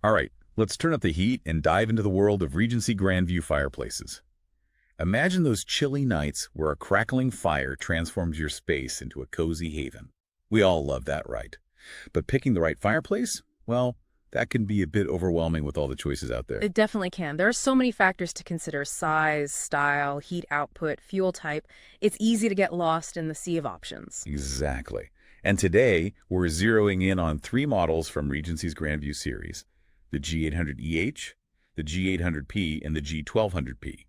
All right, let's turn up the heat and dive into the world of Regency Grandview fireplaces. Imagine those chilly nights where a crackling fire transforms your space into a cozy haven. We all love that, right? But picking the right fireplace? Well, that can be a bit overwhelming with all the choices out there. It definitely can. There are so many factors to consider: size, style, heat output, fuel type. It's easy to get lost in the sea of options. Exactly. And today, we're zeroing in on three models from Regency's Grandview series: the G800EH, the G800P, and the G1200P.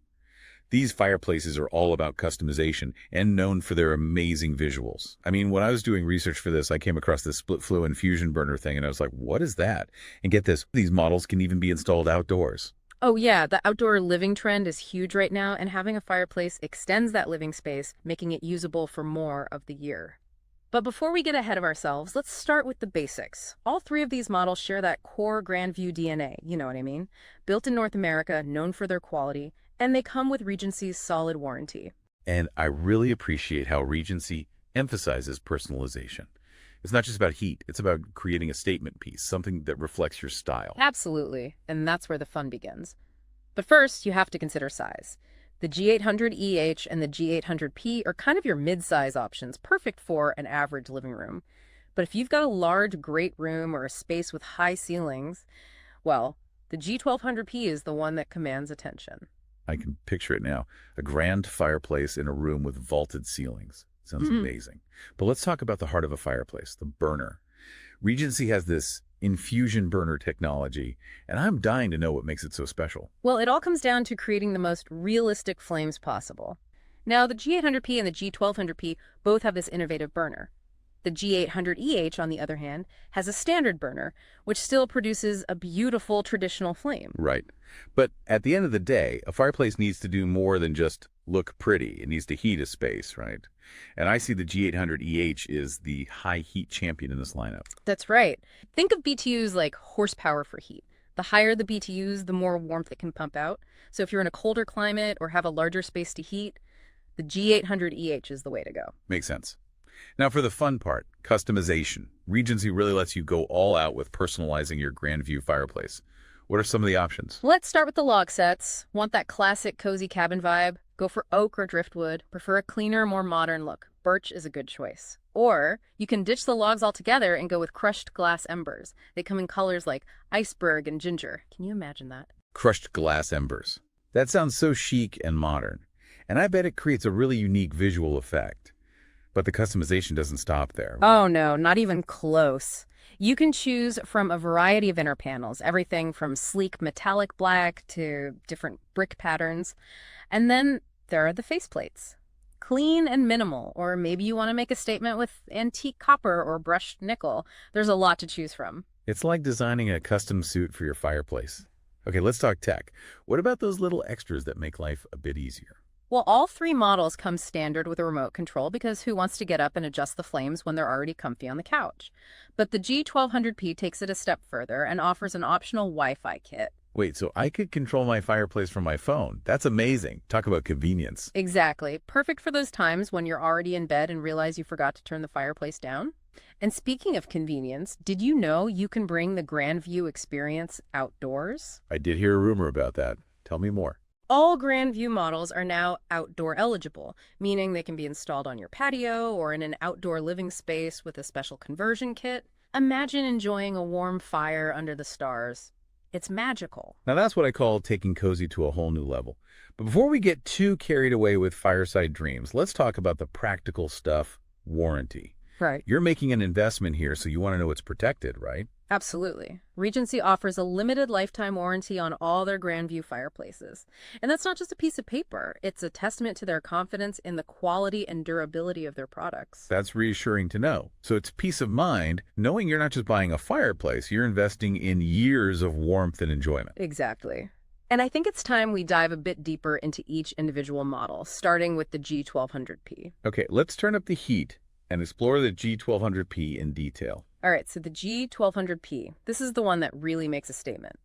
These fireplaces are all about customization and known for their amazing visuals. I mean, when I was doing research for this, I came across this split flue infusion burner thing, and I was like, what is that? And get this, these models can even be installed outdoors. Oh yeah, the outdoor living trend is huge right now, and having a fireplace extends that living space, making it usable for more of the year. But before we get ahead of ourselves, let's start with the basics. All three of these models share that core Grandview DNA, you know what I mean? Built in North America, known for their quality, and they come with Regency's solid warranty. And I really appreciate how Regency emphasizes personalization. It's not just about heat, it's about creating a statement piece, something that reflects your style. Absolutely, and that's where the fun begins. But first, you have to consider size. The G800EH and the G800P are kind of your mid-size options, perfect for an average living room. But if you've got a large, great room or a space with high ceilings, well, the G1200P is the one that commands attention. I can picture it now. A grand fireplace in a room with vaulted ceilings. Sounds amazing. But let's talk about the heart of a fireplace, the burner. Regency has this infusion burner technology, and I'm dying to know what makes it so special. Well, it all comes down to creating the most realistic flames possible. Now, the G800P and the G1200P both have this innovative burner. The G800EH, on the other hand, has a standard burner, which still produces a beautiful traditional flame. Right. But at the end of the day, a fireplace needs to do more than just look pretty. It needs to heat a space, right? And I see the G800EH is the high heat champion in this lineup. That's right. Think of BTUs like horsepower for heat. The higher the BTUs, the more warmth it can pump out. So if you're in a colder climate or have a larger space to heat, the G800EH is the way to go. Makes sense. Now for the fun part, customization. Regency really lets you go all out with personalizing your Grandview fireplace. What are some of the options? Let's start with the log sets. Want that classic cozy cabin vibe? Go for oak or driftwood. Prefer a cleaner, more modern look. Birch is a good choice. Or you can ditch the logs altogether and go with crushed glass embers. They come in colors like iceberg and ginger. Can you imagine that? Crushed glass embers. That sounds so chic and modern. And I bet it creates a really unique visual effect. But the customization doesn't stop there. Oh no, not even close. You can choose from a variety of inner panels, everything from sleek metallic black to different brick patterns. And then there are the faceplates. Clean and minimal, or maybe you want to make a statement with antique copper or brushed nickel. There's a lot to choose from. It's like designing a custom suit for your fireplace. Okay, let's talk tech. What about those little extras that make life a bit easier? Well, all three models come standard with a remote control because who wants to get up and adjust the flames when they're already comfy on the couch? But the G1200P takes it a step further and offers an optional Wi-Fi kit. Wait, so I could control my fireplace from my phone? That's amazing. Talk about convenience. Exactly. Perfect for those times when you're already in bed and realize you forgot to turn the fireplace down. And speaking of convenience, did you know you can bring the Grandview experience outdoors? I did hear a rumor about that. Tell me more. All Grandview models are now outdoor eligible, meaning they can be installed on your patio or in an outdoor living space with a special conversion kit. Imagine enjoying a warm fire under the stars. It's magical. Now that's what I call taking cozy to a whole new level. But before we get too carried away with fireside dreams, let's talk about the practical stuff, warranty. Right. You're making an investment here, so you want to know it's protected, right? Absolutely. Regency offers a limited lifetime warranty on all their Grandview fireplaces. And that's not just a piece of paper. It's a testament to their confidence in the quality and durability of their products. That's reassuring to know. So it's peace of mind knowing you're not just buying a fireplace, you're investing in years of warmth and enjoyment. Exactly. And I think it's time we dive a bit deeper into each individual model, starting with the G1200P. Okay, let's turn up the heat and explore the G1200P in detail. All right, so the G1200P, this is the one that really makes a statement.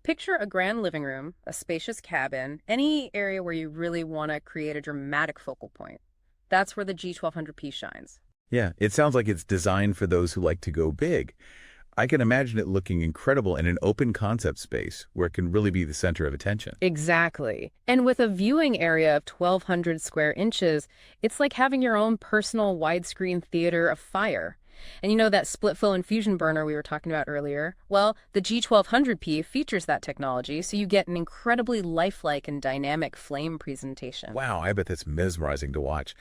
Picture a grand living room, a spacious cabin, any area where you really want to create a dramatic focal point. That's where the G1200P shines. Yeah, it sounds like it's designed for those who like to go big. I can imagine it looking incredible in an open concept space where it can really be the center of attention. Exactly. And with a viewing area of 1,200 square inches, it's like having your own personal widescreen theater of fire. And you know that split flow infusion burner we were talking about earlier? Well, the G1200P features that technology, so you get an incredibly lifelike and dynamic flame presentation. Wow, I bet that's mesmerizing to watch.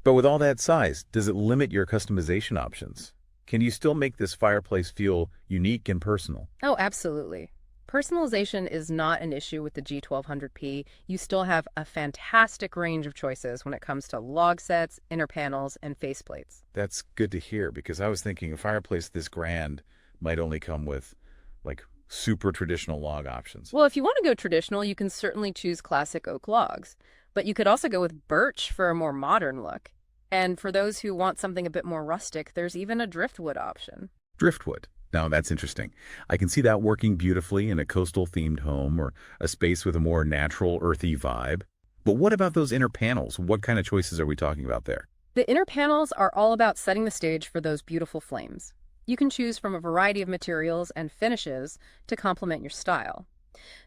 But with all that size, does it limit your customization options? Can you still make this fireplace feel unique and personal? Oh, absolutely. Personalization is not an issue with the G1200P. You still have a fantastic range of choices when it comes to log sets, inner panels, and faceplates. That's good to hear because I was thinking a fireplace this grand might only come with like super traditional log options. Well, if you want to go traditional, you can certainly choose classic oak logs, but you could also go with birch for a more modern look. And for those who want something a bit more rustic, there's even a driftwood option. Driftwood. Now that's interesting. I can see that working beautifully in a coastal themed home or a space with a more natural, earthy vibe. But what about those inner panels? What kind of choices are we talking about there? The inner panels are all about setting the stage for those beautiful flames. You can choose from a variety of materials and finishes to complement your style.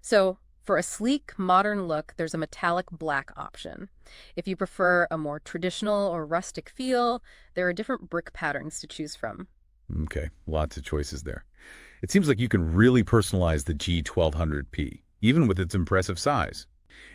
So, for a sleek, modern look, there's a metallic black option. If you prefer a more traditional or rustic feel, there are different brick patterns to choose from. Okay, lots of choices there. It seems like you can really personalize the G1200P, even with its impressive size.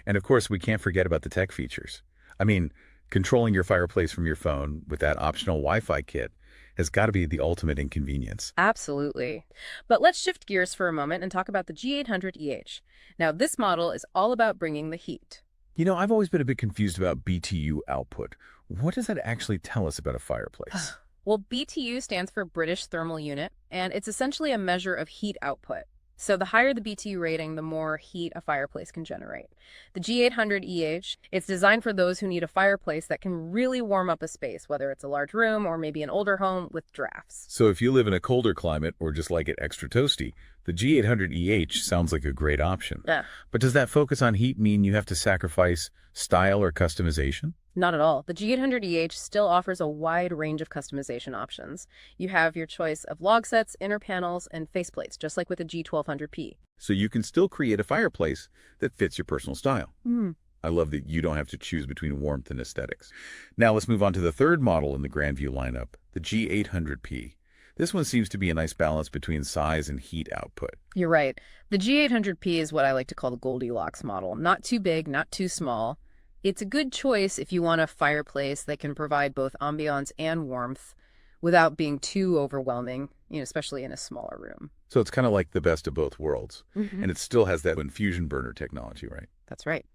And of course, we can't forget about the tech features. I mean, controlling your fireplace from your phone with that optional Wi-Fi kit has got to be the ultimate inconvenience. Absolutely. But let's shift gears for a moment and talk about the G800EH. Now, this model is all about bringing the heat. You know, I've always been a bit confused about BTU output. What does that actually tell us about a fireplace? Well, BTU stands for British Thermal Unit, and it's essentially a measure of heat output. So the higher the BTU rating, the more heat a fireplace can generate. The G800EH, it's designed for those who need a fireplace that can really warm up a space, whether it's a large room or maybe an older home with drafts. So if you live in a colder climate or just like it extra toasty, the G800EH sounds like a great option. Yeah. But does that focus on heat mean you have to sacrifice style or customization? Not at all. The G800EH still offers a wide range of customization options. You have your choice of log sets, inner panels, and faceplates, just like with the G1200P. So you can still create a fireplace that fits your personal style. Mm. I love that you don't have to choose between warmth and aesthetics. Now let's move on to the third model in the Grandview lineup, the G800P. This one seems to be a nice balance between size and heat output. You're right. The G800P is what I like to call the Goldilocks model. Not too big, not too small. It's a good choice if you want a fireplace that can provide both ambiance and warmth without being too overwhelming, especially in a smaller room. So it's kind of like the best of both worlds. Mm-hmm. And it still has that infusion burner technology, right? That's right.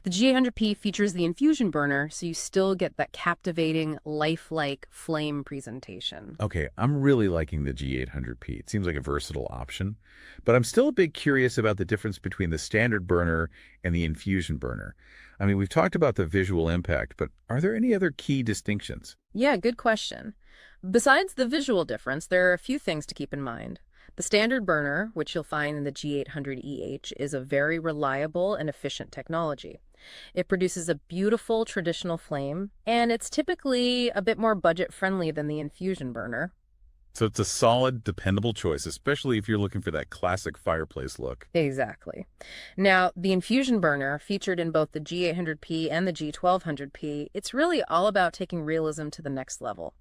The G800P features the infusion burner, so you still get that captivating, lifelike flame presentation. Okay, I'm really liking the G800P. It seems like a versatile option, but I'm still a bit curious about the difference between the standard burner and the infusion burner. I mean, we've talked about the visual impact, but are there any other key distinctions? Yeah, good question. Besides the visual difference, there are a few things to keep in mind. The standard burner, which you'll find in the G800EH, is a very reliable and efficient technology. It produces a beautiful traditional flame, and it's typically a bit more budget-friendly than the infusion burner. So it's a solid, dependable choice, especially if you're looking for that classic fireplace look. Exactly. Now, the infusion burner, featured in both the G800P and the G1200P, it's really all about taking realism to the next level.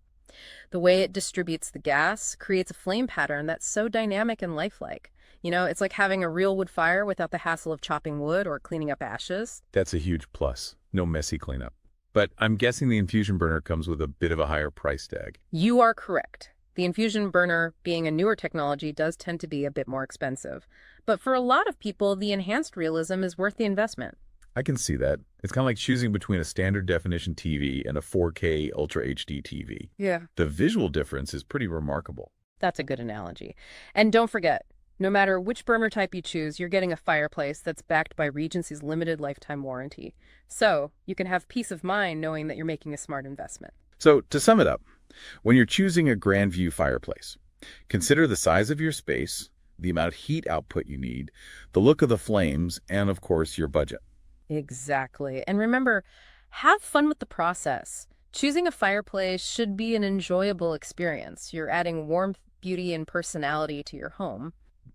The way it distributes the gas creates a flame pattern that's so dynamic and lifelike. It's like having a real wood fire without the hassle of chopping wood or cleaning up ashes. That's a huge plus. No messy cleanup. But I'm guessing the infusion burner comes with a bit of a higher price tag. You are correct. The infusion burner, being a newer technology, does tend to be a bit more expensive. But for a lot of people, the enhanced realism is worth the investment. I can see that. It's kind of like choosing between a standard definition TV and a 4K Ultra HD TV. Yeah. The visual difference is pretty remarkable. That's a good analogy. And don't forget, no matter which burner type you choose, you're getting a fireplace that's backed by Regency's limited lifetime warranty. So you can have peace of mind knowing that you're making a smart investment. So to sum it up, when you're choosing a Grandview fireplace, consider the size of your space, the amount of heat output you need, the look of the flames, and of course your budget. Exactly. And remember, have fun with the process. Choosing a fireplace should be an enjoyable experience. You're adding warmth, beauty and personality to your home.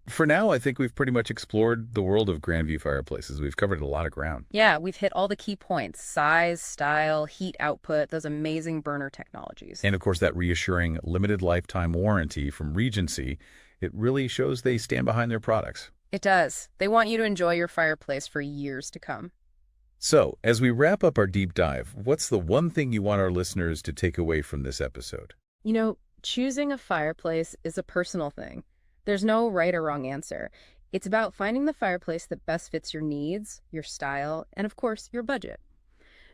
For now, I think we've pretty much explored the world of Grandview fireplaces. We've covered a lot of ground. Yeah, we've hit all the key points: size, style, heat output, those amazing burner technologies. And of course, that reassuring limited lifetime warranty from Regency, it really shows they stand behind their products. It does. They want you to enjoy your fireplace for years to come. So, as we wrap up our deep dive, what's the one thing you want our listeners to take away from this episode? Choosing a fireplace is a personal thing. There's no right or wrong answer. It's about finding the fireplace that best fits your needs, your style, and of course, your budget.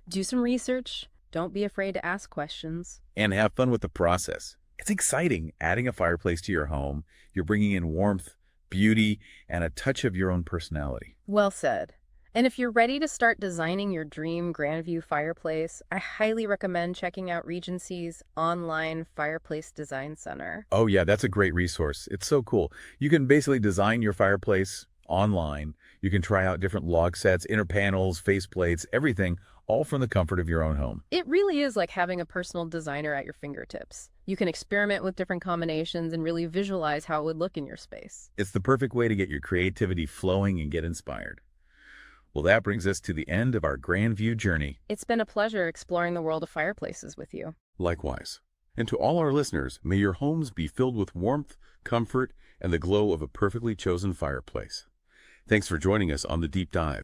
Do some research. Don't be afraid to ask questions. And have fun with the process. It's exciting adding a fireplace to your home. You're bringing in warmth, beauty, and a touch of your own personality. Well said. And if you're ready to start designing your dream Grandview fireplace, I highly recommend checking out Regency's online fireplace design center. Oh yeah, that's a great resource. It's so cool. You can basically design your fireplace online. You can try out different log sets, inner panels, faceplates, everything, all from the comfort of your own home. It really is like having a personal designer at your fingertips. You can experiment with different combinations and really visualize how it would look in your space. It's the perfect way to get your creativity flowing and get inspired. Well, that brings us to the end of our Grandview journey. It's been a pleasure exploring the world of fireplaces with you. Likewise. And to all our listeners, may your homes be filled with warmth, comfort, and the glow of a perfectly chosen fireplace. Thanks for joining us on The Deep Dive.